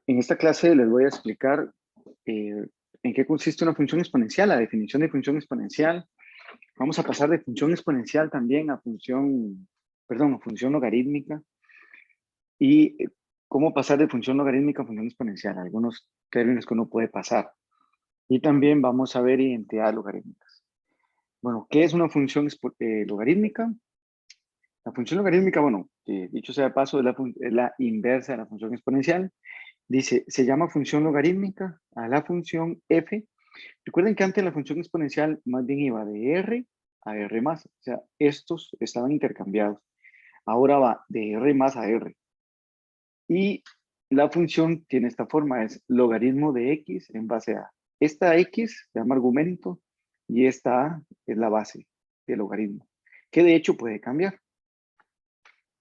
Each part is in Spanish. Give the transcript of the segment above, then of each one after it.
En esta clase les voy a explicar en qué consiste una función exponencial, la definición de función exponencial. Vamos a pasar de función exponencial también a a función logarítmica y cómo pasar de función logarítmica a función exponencial, algunos términos que uno puede pasar. Y también vamos a ver identidades logarítmicas. Bueno, ¿qué es una función logarítmica? La función logarítmica, bueno, dicho sea de paso, es la inversa de la función exponencial. Dice, se llama función logarítmica a la función f. Recuerden que antes la función exponencial más bien iba de r a r más. O sea, estos estaban intercambiados. Ahora va de r más a r. Y la función tiene esta forma, es logaritmo de x en base a. Esta x se llama argumento y esta a es la base del logaritmo, que de hecho puede cambiar.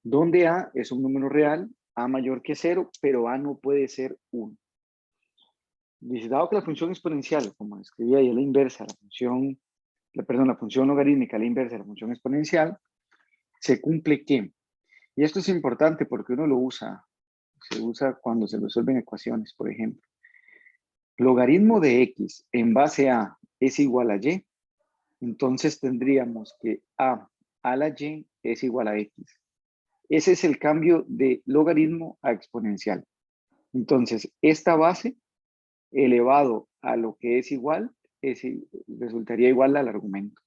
Donde a es un número real, a mayor que 0, pero a no puede ser 1. Dice, dado que la función exponencial, como escribí ahí, es la inversa, la función logarítmica, la inversa de la función exponencial, se cumple que, y esto es importante porque uno lo usa, se usa cuando se resuelven ecuaciones, por ejemplo. Logaritmo de x en base a es igual a y, entonces tendríamos que a la y es igual a x. Ese es el cambio de logaritmo a exponencial. Entonces, esta base elevado a lo que es igual, resultaría igual al argumento.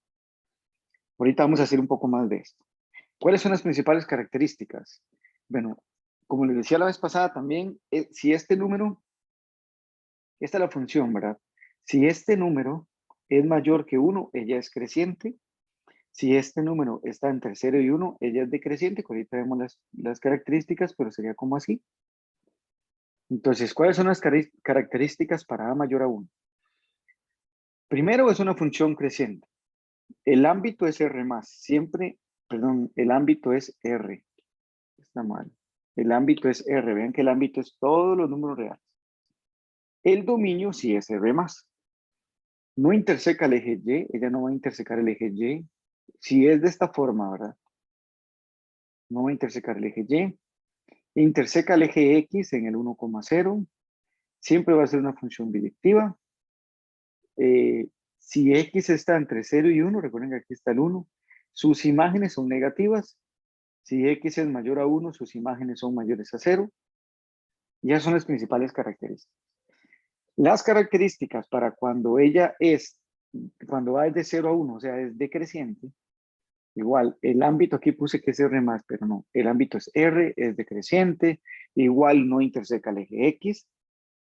Ahorita vamos a hacer un poco más de esto. ¿Cuáles son las principales características? Bueno, como les decía la vez pasada también, si este número, esta es la función, ¿verdad? Si este número es mayor que 1, ella es creciente. Si este número está entre 0 y 1, ella es decreciente. Ahorita vemos las características, pero sería como así. Entonces, ¿cuáles son las características para a mayor a 1? Primero, es una función creciente. El ámbito es R más. Siempre, perdón, el ámbito es R. Está mal. El ámbito es R. Vean que el ámbito es todos los números reales. El dominio sí es R más. No interseca el eje Y. Ella no va a intersecar el eje Y. Si es de esta forma, ¿verdad? No va a intersecar el eje Y. Interseca el eje X en el 1,0. Siempre va a ser una función biyectiva. Si X está entre 0 y 1, recuerden que aquí está el 1, sus imágenes son negativas. Si X es mayor a 1, sus imágenes son mayores a 0. Y esas son las principales características. Las características para cuando va de 0 a 1, o sea, es decreciente. Igual, el ámbito aquí puse que es R más, pero no. El ámbito es R, es decreciente. Igual no interseca el eje X.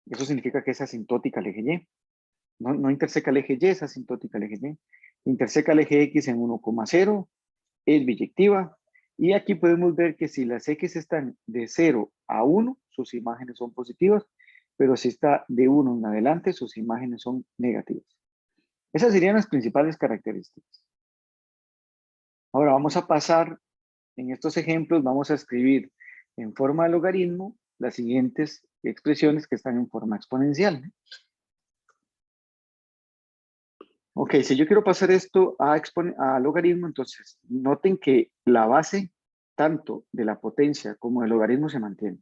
Eso significa que es asintótica al eje Y. No interseca el eje Y, es asintótica al eje Y. Interseca el eje X en 1,0, es biyectiva. Y aquí podemos ver que si las X están de 0 a 1, sus imágenes son positivas, pero si está de 1 en adelante, sus imágenes son negativas. Esas serían las principales características. Ahora vamos a pasar, en estos ejemplos, vamos a escribir en forma de logaritmo las siguientes expresiones que están en forma exponencial. Ok, si yo quiero pasar esto a logaritmo, entonces noten que la base tanto de la potencia como del logaritmo se mantiene.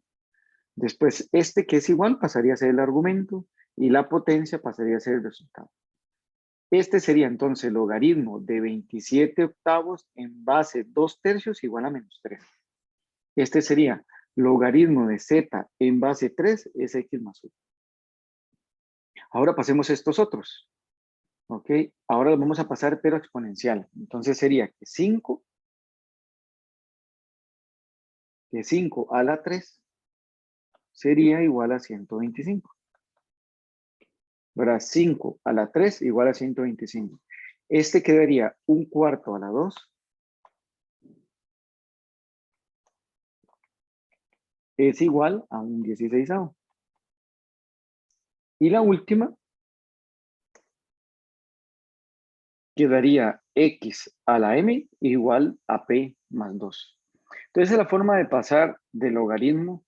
Después, este que es igual pasaría a ser el argumento y la potencia pasaría a ser el resultado. Este sería entonces logaritmo de 27 octavos en base 2/3 igual a -3. Este sería logaritmo de z en base 3 es x más 1. Ahora pasemos a estos otros. ¿Ok? Ahora lo vamos a pasar pero exponencial. Entonces sería que 5 a la 3 sería igual a 125. Ahora 5 a la 3 igual a 125. Este quedaría 1/4 a la 2 es igual a 1/16. Y la última quedaría x a la m igual a p más 2. Entonces es la forma de pasar de logaritmo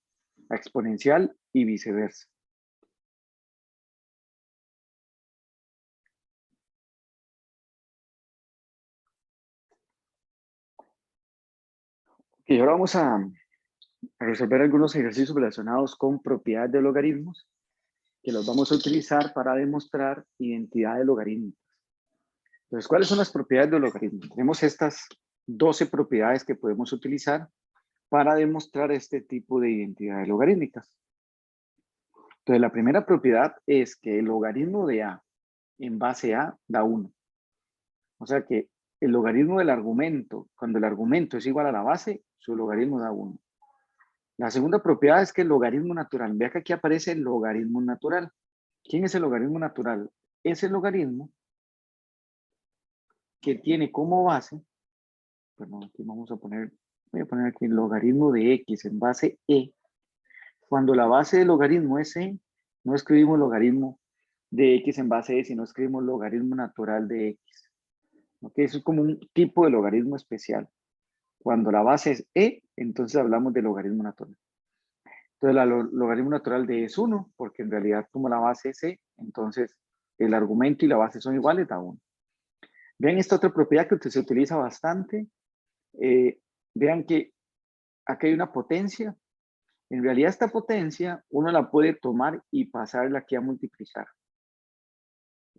a exponencial y viceversa. Y ahora vamos a a resolver algunos ejercicios relacionados con propiedades de logaritmos que los vamos a utilizar para demostrar identidad de logaritmos. Entonces, ¿cuáles son las propiedades de logaritmos? Tenemos estas 12 propiedades que podemos utilizar para demostrar este tipo de identidades logarítmicas. Entonces, la primera propiedad es que el logaritmo de A en base A da 1. O sea que el logaritmo del argumento, cuando el argumento es igual a la base, su logaritmo da 1. La segunda propiedad es que el logaritmo natural, vea que aquí aparece el logaritmo natural. ¿Quién es el logaritmo natural? Es el logaritmo que tiene como base, perdón, aquí voy a poner aquí el logaritmo de X en base E. Cuando la base del logaritmo es E, no escribimos logaritmo de X en base E, sino escribimos logaritmo natural de X. ¿Ok? Eso es como un tipo de logaritmo especial. Cuando la base es E, entonces hablamos de logaritmo natural. Entonces, el logaritmo natural de E es 1, porque en realidad como la base es E, entonces el argumento y la base son iguales, da 1. Vean esta otra propiedad que se utiliza bastante. Vean que aquí hay una potencia. En realidad esta potencia uno la puede tomar y pasarla aquí a multiplicar.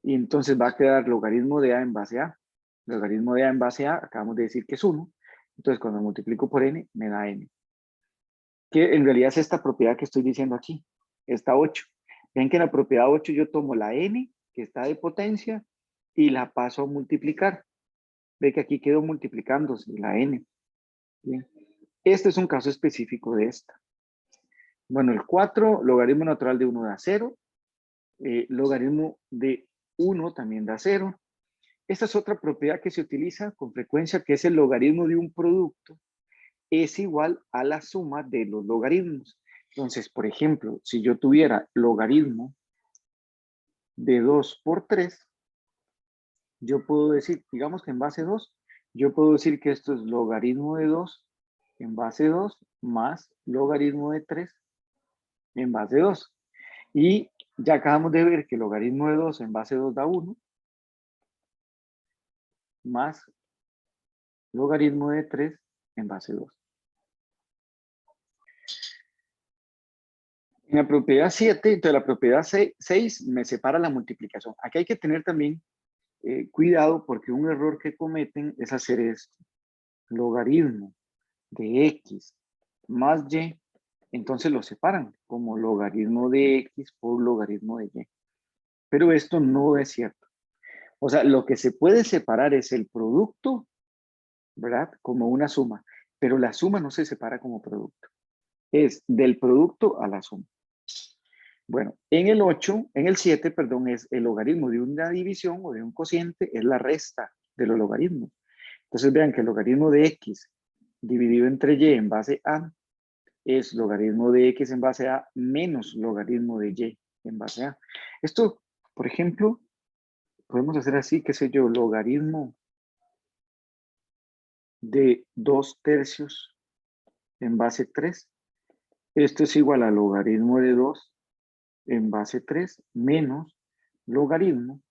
Y entonces va a quedar logaritmo de A en base A. Logaritmo de A en base A, acabamos de decir que es 1. Entonces cuando multiplico por n, me da n. Que en realidad es esta propiedad que estoy diciendo aquí, esta 8. Ven que en la propiedad 8 yo tomo la n, que está de potencia, y la paso a multiplicar. Ve que aquí quedó multiplicándose la n. Bien. Este es un caso específico de esta. Bueno, el 4, logaritmo natural de 1 da 0. Logaritmo de 1 también da 0. Esta es otra propiedad que se utiliza con frecuencia, que es el logaritmo de un producto es igual a la suma de los logaritmos. Entonces, por ejemplo, si yo tuviera logaritmo de 2 por 3, yo puedo decir, digamos que en base 2, yo puedo decir que esto es logaritmo de 2 en base 2 más logaritmo de 3 en base 2. Y ya acabamos de ver que el logaritmo de 2 en base 2 da 1, más logaritmo de 3 en base 2. En la propiedad 7, entonces la propiedad 6 me separa la multiplicación. Aquí hay que tener también cuidado porque un error que cometen es hacer esto. Logaritmo de X más Y, entonces lo separan como logaritmo de X por logaritmo de Y. Pero esto no es cierto. O sea, lo que se puede separar es el producto, ¿verdad? Como una suma. Pero la suma no se separa como producto. Es del producto a la suma. Bueno, en el 7, perdón, es el logaritmo de una división o de un cociente, es la resta de los logaritmos. Entonces vean que el logaritmo de X dividido entre Y en base A es logaritmo de X en base A menos logaritmo de Y en base A. Esto, por ejemplo, podemos hacer así, qué sé yo, logaritmo de 2/3 en base 3. Esto es igual a logaritmo de 2 en base 3 menos logaritmo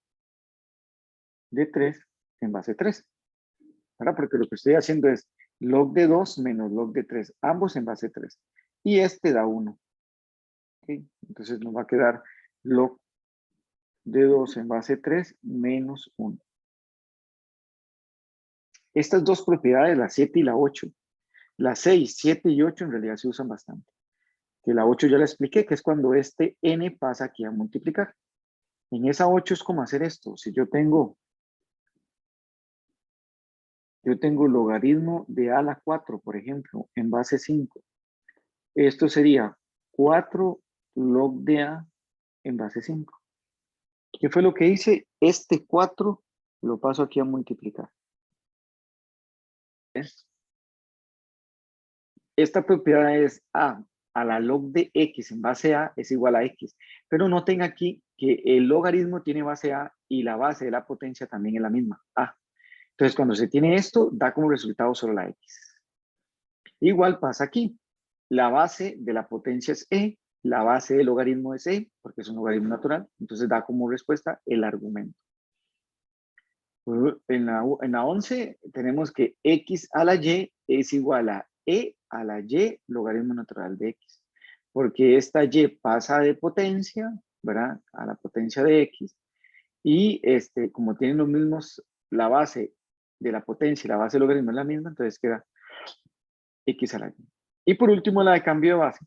de 3 en base 3. ¿Verdad? Porque lo que estoy haciendo es log de 2 menos log de 3, ambos en base 3. Y este da 1. ¿Okay? Entonces nos va a quedar log de 2 en base 3 menos 1. Estas dos propiedades, la 7 y la 8, las 6, 7 y 8 en realidad se usan bastante. Que la 8 ya la expliqué, que es cuando este n pasa aquí a multiplicar. En esa 8 es como hacer esto. Si yo tengo logaritmo de a a la 4, por ejemplo, en base 5. Esto sería 4 log de a en base 5. ¿Qué fue lo que hice? Este 4 lo paso aquí a multiplicar. ¿Ves? Esta propiedad es a la log de x en base a es igual a x. Pero noten aquí que el logaritmo tiene base a y la base de la potencia también es la misma, a. Entonces, cuando se tiene esto, da como resultado solo la x. Igual pasa aquí. La base de la potencia es e, la base del logaritmo es e, porque es un logaritmo natural, entonces da como respuesta el argumento. En la 11 tenemos que x a la y es igual a e a la y logaritmo natural de x. Porque esta y pasa de potencia, ¿verdad? A la potencia de x. Y como tienen los mismos, la base de la potencia y la base del logaritmo es la misma, entonces queda x a la y. Y por último, la de cambio de base,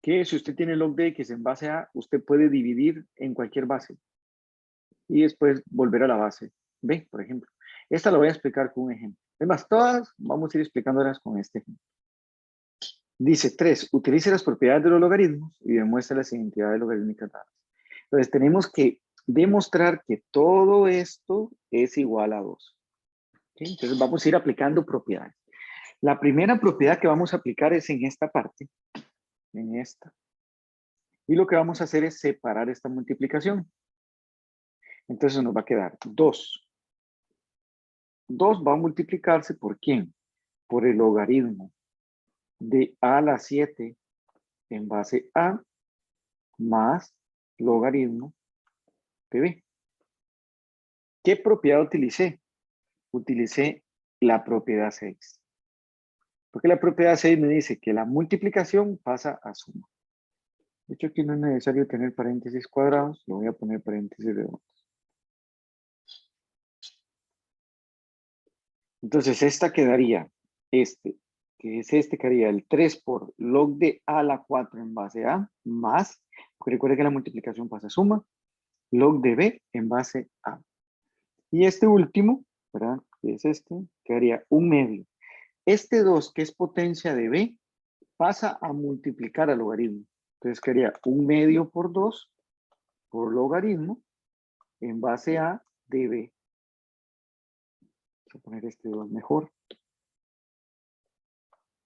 que si usted tiene log de x en base a, usted puede dividir en cualquier base y después volver a la base b, por ejemplo. Esta lo voy a explicar con un ejemplo. Además, todas vamos a ir explicándolas con este ejemplo. Dice 3. Utilice las propiedades de los logaritmos y demuestre las identidades logarítmicas dadas. Entonces, tenemos que demostrar que todo esto es igual a 2. ¿Okay? Entonces, vamos a ir aplicando propiedades. La primera propiedad que vamos a aplicar es en esta parte, en esta. Y lo que vamos a hacer es separar esta multiplicación. Entonces, nos va a quedar 2. 2 va a multiplicarse ¿por quién? Por el logaritmo de a a la 7 en base a más logaritmo de b. ¿Qué propiedad utilicé? Utilicé la propiedad 6. Porque la propiedad 6 me dice que la multiplicación pasa a suma. De hecho, aquí no es necesario tener paréntesis cuadrados. Lo voy a poner paréntesis redondos. Entonces, esta quedaría, que es quedaría el 3 por log de a a la 4 en base a, más, porque recuerde que la multiplicación pasa a suma, log de b en base a. Y este último, ¿verdad? Que es quedaría 1/2. Este 2, que es potencia de b, pasa a multiplicar al logaritmo. Entonces quedaría 1/2 por 2 por logaritmo en base a de b. Voy a poner este 2 mejor.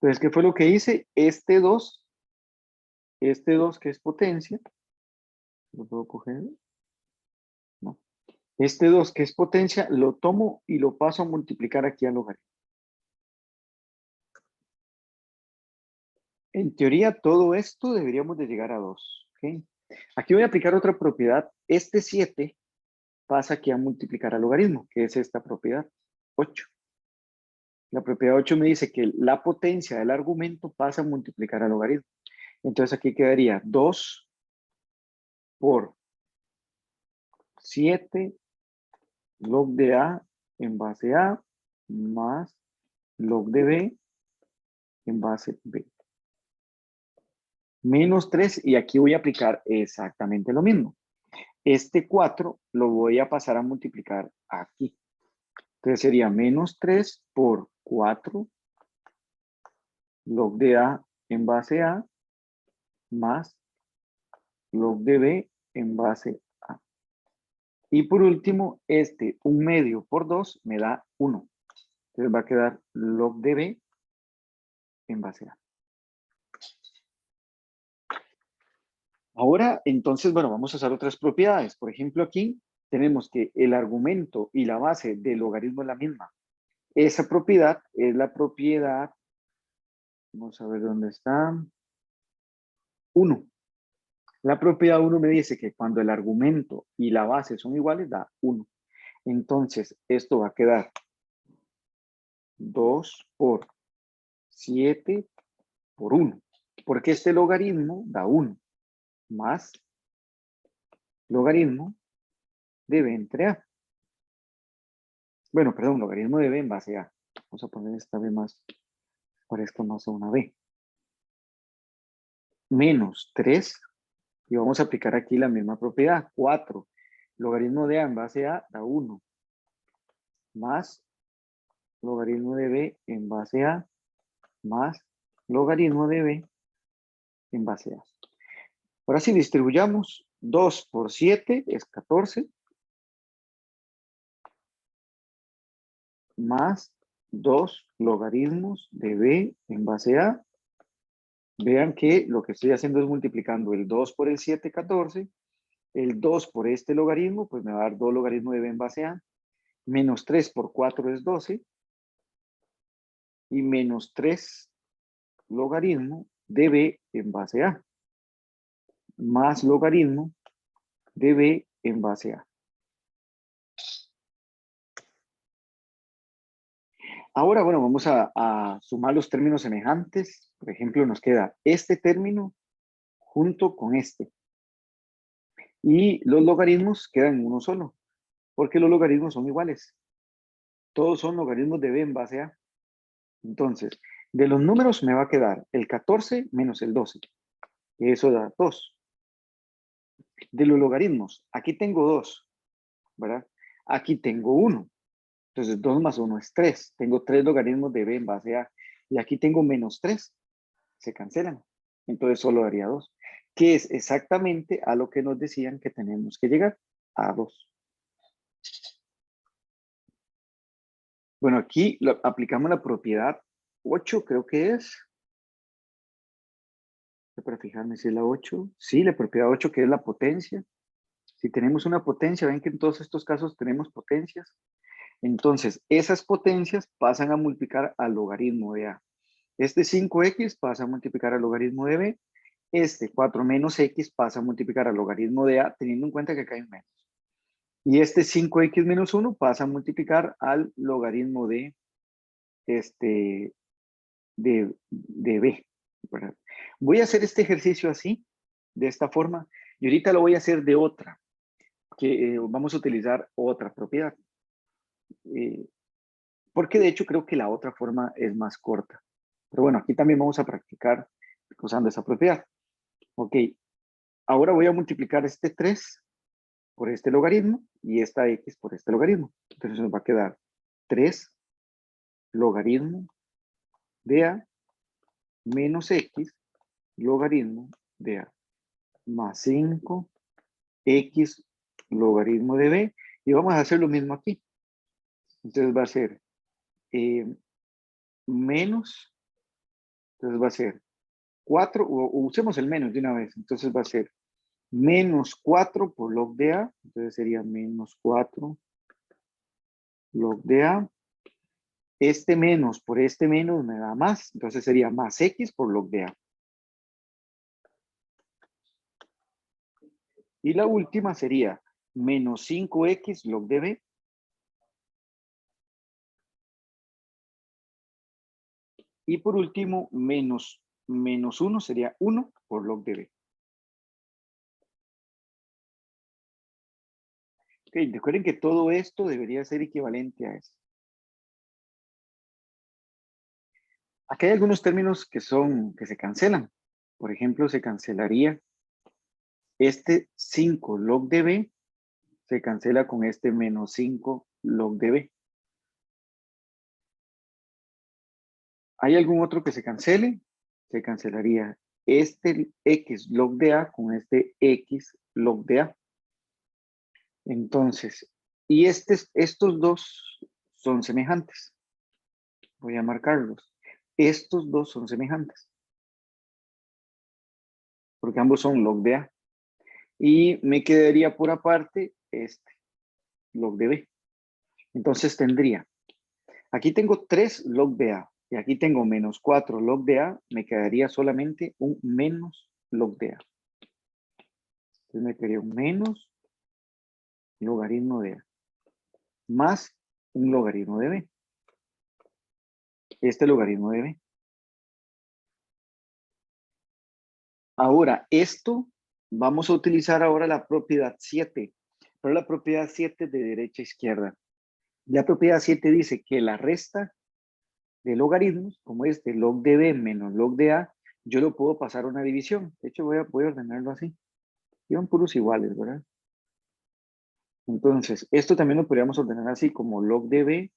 Entonces, ¿qué fue lo que hice? Este 2 que es potencia, ¿lo puedo coger? No. Este 2 que es potencia, lo tomo y lo paso a multiplicar aquí al logaritmo. En teoría, todo esto deberíamos de llegar a 2. ¿Okay? Aquí voy a aplicar otra propiedad. Este 7 pasa aquí a multiplicar al logaritmo, que es esta propiedad, 8. La propiedad 8 me dice que la potencia del argumento pasa a multiplicar al logaritmo. Entonces aquí quedaría 2 por 7 log de a en base a más log de b en base b. Menos 3 y aquí voy a aplicar exactamente lo mismo. Este 4 lo voy a pasar a multiplicar aquí. Entonces sería menos 3 por 4 log de a en base a más log de b en base a. Y por último, 1/2 por 2 me da 1. Entonces va a quedar log de b en base a. Ahora, entonces, bueno, vamos a usar otras propiedades. Por ejemplo, aquí tenemos que el argumento y la base del logaritmo es la misma. Esa propiedad es la propiedad, vamos a ver dónde está, 1. La propiedad 1 me dice que cuando el argumento y la base son iguales, da 1. Entonces, esto va a quedar 2 por 7 por 1. Porque este logaritmo da 1 más logaritmo de b entre a. Bueno, perdón, logaritmo de b en base a. Vamos a poner esta b más, parezca más a una b. Menos 3. Y vamos a aplicar aquí la misma propiedad. 4. Logaritmo de a en base a da 1. Más logaritmo de b en base a más logaritmo de b en base a. Ahora si distribuyamos 2 por 7 es 14. Más 2 logaritmos de b en base a. Vean que lo que estoy haciendo es multiplicando el 2 por el 7, 14. El 2 por este logaritmo, pues me va a dar 2 logaritmos de b en base a. Menos 3 por 4 es 12. Y menos 3 logaritmo de b en base a. Más logaritmo de b en base a. Ahora, bueno, vamos a sumar los términos semejantes. Por ejemplo, nos queda este término junto con este. Y los logaritmos quedan en uno solo, porque los logaritmos son iguales. Todos son logaritmos de b en base a. Entonces, de los números me va a quedar el 14 menos el 12. Eso da 2. De los logaritmos, aquí tengo 2, ¿verdad? Aquí tengo 1. Entonces, 2 más 1 es 3. Tengo 3 logaritmos de b en base a. Y aquí tengo menos 3. Se cancelan. Entonces, solo daría 2. Que es exactamente a lo que nos decían que tenemos que llegar, a 2. Bueno, aquí aplicamos la propiedad 8, creo que es. Para fijarme si es la 8. Sí, la propiedad 8, que es la potencia. Si tenemos una potencia, ven que en todos estos casos tenemos potencias. Entonces, esas potencias pasan a multiplicar al logaritmo de a. Este 5x pasa a multiplicar al logaritmo de b. Este 4 menos x pasa a multiplicar al logaritmo de a, teniendo en cuenta que acá hay un menos. Y este 5x menos 1 pasa a multiplicar al logaritmo de, de b. ¿Verdad? Voy a hacer este ejercicio así, de esta forma, y ahorita lo voy a hacer de otra, que vamos a utilizar otra propiedad. Porque de hecho creo que la otra forma es más corta. Pero bueno, aquí también vamos a practicar usando esa propiedad. Ok, ahora voy a multiplicar este 3 por este logaritmo y esta x por este logaritmo. Entonces nos va a quedar 3 logaritmo de a menos x logaritmo de a más 5 x logaritmo de b. Y vamos a hacer lo mismo aquí. Entonces va a ser menos, entonces va a ser 4, o usemos el menos de una vez. Entonces va a ser menos 4 por log de a. Entonces sería menos 4 log de a. Este menos por este menos me da más. Entonces sería más x por log de a. Y la última sería menos 5x log de b. Y por último, menos 1 sería 1 por log de b. Ok, recuerden que todo esto debería ser equivalente a eso. Aquí hay algunos términos que se cancelan. Por ejemplo, se cancelaría este 5 log de b, se cancela con este menos 5 log de b. ¿Hay algún otro que se cancele? Se cancelaría este x log de a con este x log de a. Entonces, y estos dos son semejantes. Voy a marcarlos. Estos dos son semejantes. Porque ambos son log de a. Y me quedaría por aparte este, log de b. Entonces tendría, aquí tengo 3 log de a. Y aquí tengo menos 4 log de a. Me quedaría solamente un menos log de a. Entonces me quedaría un menos logaritmo de a. Más un logaritmo de b. Este logaritmo de b. Ahora, esto vamos a utilizar ahora la propiedad 7. Pero la propiedad 7 de derecha a izquierda. La propiedad 7 dice que la resta de logaritmos, como este log de b menos log de a, yo lo puedo pasar a una división. De hecho, voy a ordenarlo así. Son puros iguales, ¿verdad? Entonces, esto también lo podríamos ordenar así, como log de b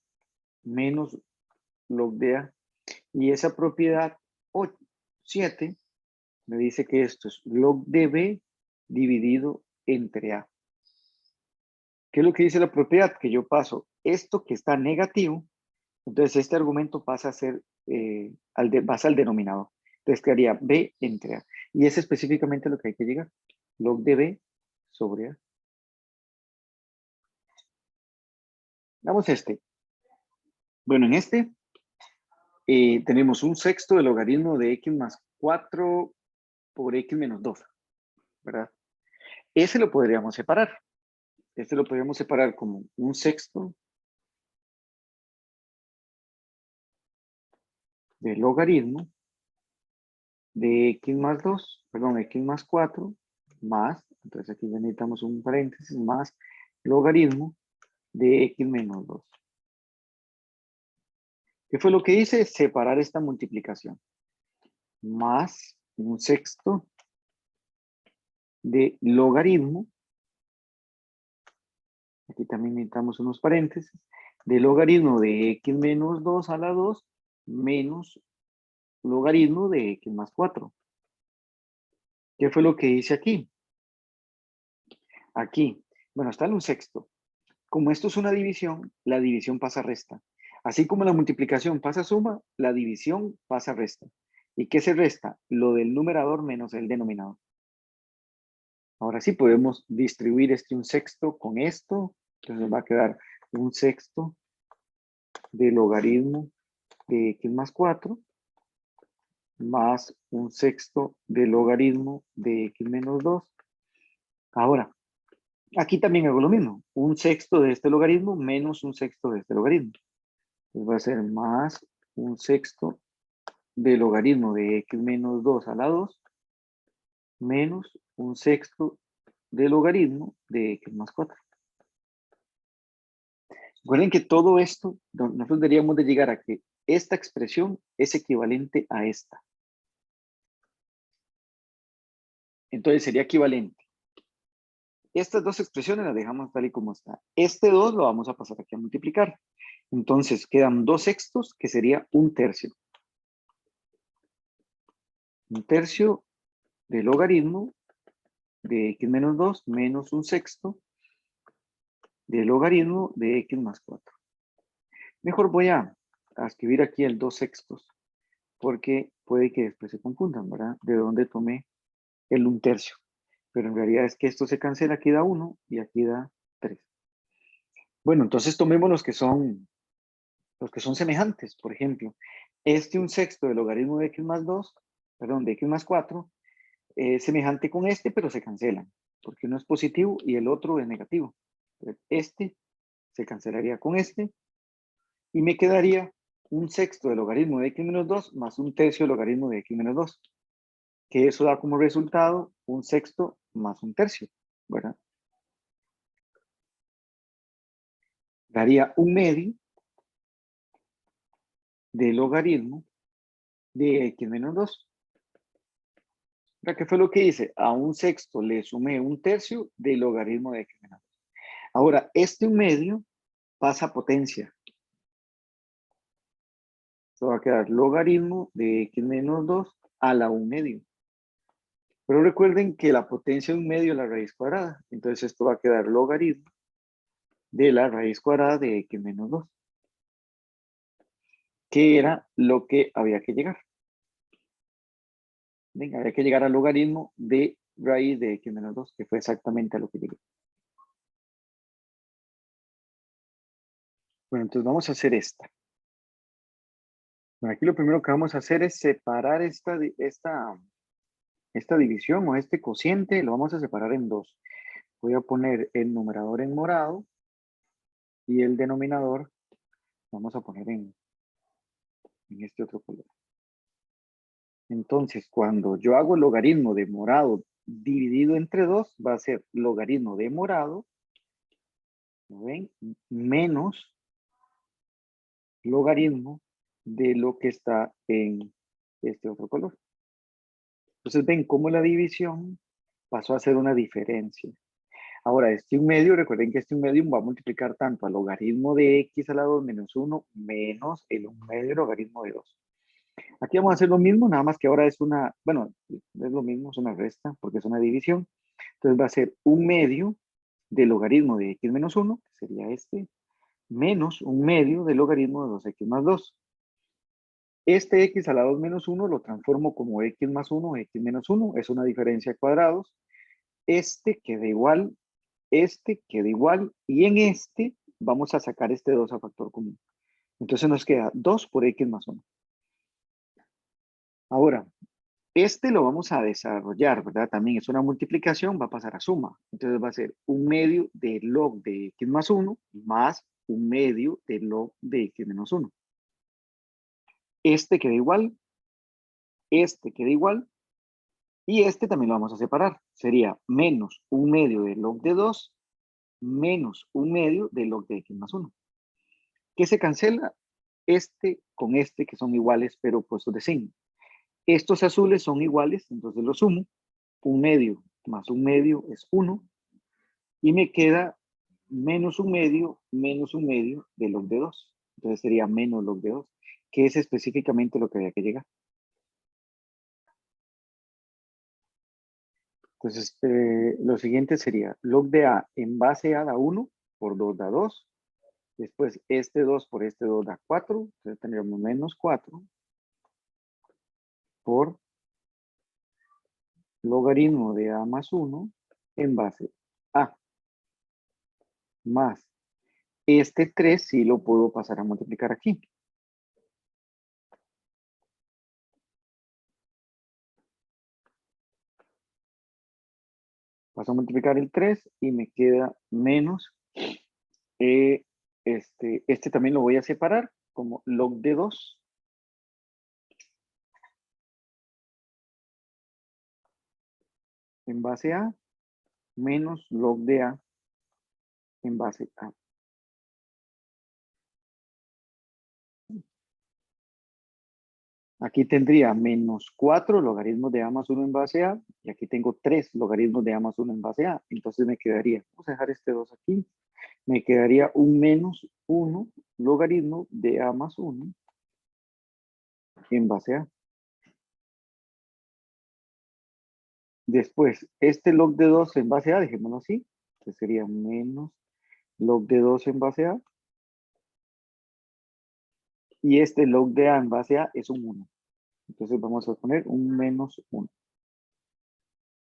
menos log de a. Y esa propiedad 7 me dice que esto es log de b dividido entre a. ¿Qué es lo que dice la propiedad? Que yo paso esto que está negativo, entonces este argumento pasa a ser, pasa al denominador. Entonces quedaría b entre a. Y es específicamente lo que hay que llegar. Log de b sobre a. Vamos a este. Bueno, en este tenemos un sexto del logaritmo de x más 4 por x menos 2, ¿verdad? Ese lo podríamos separar. Este lo podríamos separar como un sexto de logaritmo de x más 2, perdón, x más 4, más, entonces aquí ya necesitamos un paréntesis, más logaritmo de x menos 2. ¿Qué fue lo que hice? Separar esta multiplicación. Más un sexto de logaritmo, aquí también necesitamos unos paréntesis, de logaritmo de x menos 2 a la 2 menos logaritmo de x más 4. ¿Qué fue lo que hice aquí? Aquí, bueno, está en un sexto. Como esto es una división, la división pasa a resta. Así como la multiplicación pasa a suma, la división pasa a resta. ¿Y qué se resta? Lo del numerador menos el denominador. Ahora sí podemos distribuir este un sexto con esto. Entonces nos va a quedar un sexto de logaritmo de x más 4 más un sexto de logaritmo de x menos 2. Ahora, aquí también hago lo mismo. Un sexto de este logaritmo menos un sexto de este logaritmo. Entonces va a ser más un sexto de logaritmo de x menos 2 a la 2 menos un sexto de logaritmo de x más 4. Recuerden que todo esto, nosotros deberíamos de llegar a que esta expresión es equivalente a esta. Entonces sería equivalente. Estas dos expresiones las dejamos tal y como está. Este 2 lo vamos a pasar aquí a multiplicar. Entonces quedan 2 sextos, que sería un tercio. Un tercio de logaritmo de x menos 2 menos un sexto de logaritmo de x más 4. Mejor voy a escribir aquí el 2 sextos, porque puede que después se confundan, ¿verdad? De dónde tomé el un tercio. Pero en realidad es que esto se cancela, aquí da 1 y aquí da 3. Bueno, entonces tomemos los que son semejantes. Por ejemplo, este un sexto del logaritmo de x más 2, perdón, de x más 4, es semejante con este, pero se cancelan, porque uno es positivo y el otro es negativo. Este se cancelaría con este y me quedaría un sexto del logaritmo de x menos 2 más un tercio del logaritmo de x menos 2, que eso da como resultado un sexto más un tercio, ¿verdad? Daría un medio de logaritmo de x menos 2. ¿Qué fue lo que hice? A un sexto le sumé un tercio del logaritmo de x menos 2. Ahora, este un medio pasa a potencia. Esto va a quedar logaritmo de x menos 2 a la un medio. Pero recuerden que la potencia de un medio es la raíz cuadrada. Entonces esto va a quedar logaritmo de la raíz cuadrada de x menos 2. Que era lo que había que llegar. Venga, había que llegar al logaritmo de raíz de x menos 2, que fue exactamente a lo que llegué. Bueno, entonces vamos a hacer esta. Bueno, aquí lo primero que vamos a hacer es separar esta división o este cociente, lo vamos a separar en dos. Voy a poner el numerador en morado y el denominador vamos a poner en este otro color. Entonces, cuando yo hago el logaritmo de morado dividido entre 2, va a ser logaritmo de morado, ¿lo ven? Menos logaritmo de lo que está en este otro color. Entonces, ven cómo la división pasó a ser una diferencia. Ahora, este un medio, recuerden que este un medio va a multiplicar tanto al logaritmo de x a la 2 menos 1 menos el un medio logaritmo de 2. Aquí vamos a hacer lo mismo, nada más que ahora es una, bueno, es lo mismo, es una resta, porque es una división. Entonces va a ser un medio del logaritmo de x menos 1, que sería este, menos un medio del logaritmo de 2x más 2. Este x a la 2 menos 1 lo transformo como x más 1, x menos 1, es una diferencia de cuadrados. Este queda igual, y en este vamos a sacar este 2 a factor común. Entonces nos queda 2 por x más 1. Ahora, este lo vamos a desarrollar, ¿verdad? También es una multiplicación, va a pasar a suma. Entonces va a ser un medio de log de x más 1 más un medio de log de x menos 1. Este queda igual, este queda igual, y este también lo vamos a separar. Sería menos 1/2 de log de 2 menos 1/2 de log de x más 1. ¿Qué se cancela? Este con este, que son iguales, pero opuestos de signo. Estos azules son iguales, entonces los sumo. 1/2 más 1/2 es 1. Y me queda menos 1/2 menos 1/2 de log de 2. Entonces sería menos log de 2, que es específicamente lo que había que llegar. Entonces, lo siguiente sería log de A en base A da 1, por 2 da 2. Después, este 2 por este 2 da 4. Entonces tendríamos menos 4 por logaritmo de A más 1 en base A. Más este 3 sí lo puedo pasar a multiplicar aquí. Paso a multiplicar el 3 y me queda menos. Este también lo voy a separar como log de 2. En base A menos log de A en base A. Aquí tendría menos 4 logaritmos de A más 1 en base A, y aquí tengo 3 logaritmos de A más 1 en base A. Entonces me quedaría, vamos a dejar este 2 aquí, me quedaría un menos 1 logaritmo de A más 1 en base A. Después, este log de 2 en base A, dejémoslo así, que sería menos log de 2 en base A, y este log de A en base A es un 1. Entonces vamos a poner un menos 1.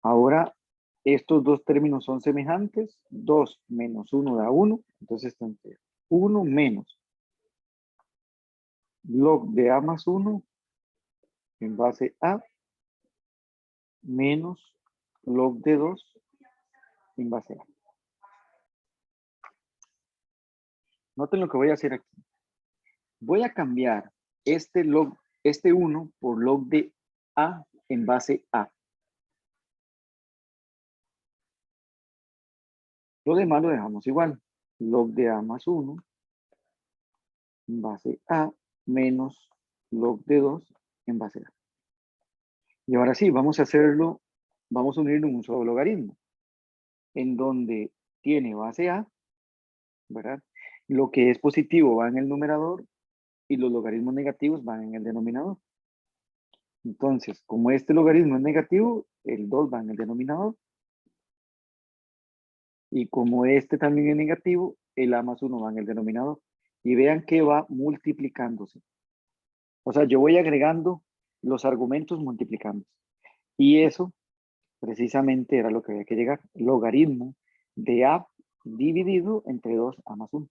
Ahora, estos dos términos son semejantes. 2 menos 1 da 1. Entonces, 1 menos log de A más 1 en base A menos log de 2 en base A. Noten lo que voy a hacer aquí. Voy a cambiar este 1 por log de A en base A. Lo demás lo dejamos igual. Log de A más 1 en base A menos log de 2 en base A. Y ahora sí, vamos a hacerlo, vamos a unirlo en un solo logaritmo, en donde tiene base A, ¿verdad? Lo que es positivo va en el numerador y los logaritmos negativos van en el denominador. Entonces, como este logaritmo es negativo, el 2 va en el denominador. Y como este también es negativo, el A más 1 va en el denominador. Y vean que va multiplicándose. O sea, yo voy agregando los argumentos multiplicándose. Y eso precisamente era lo que había que llegar. Logaritmo de A dividido entre 2A más 1.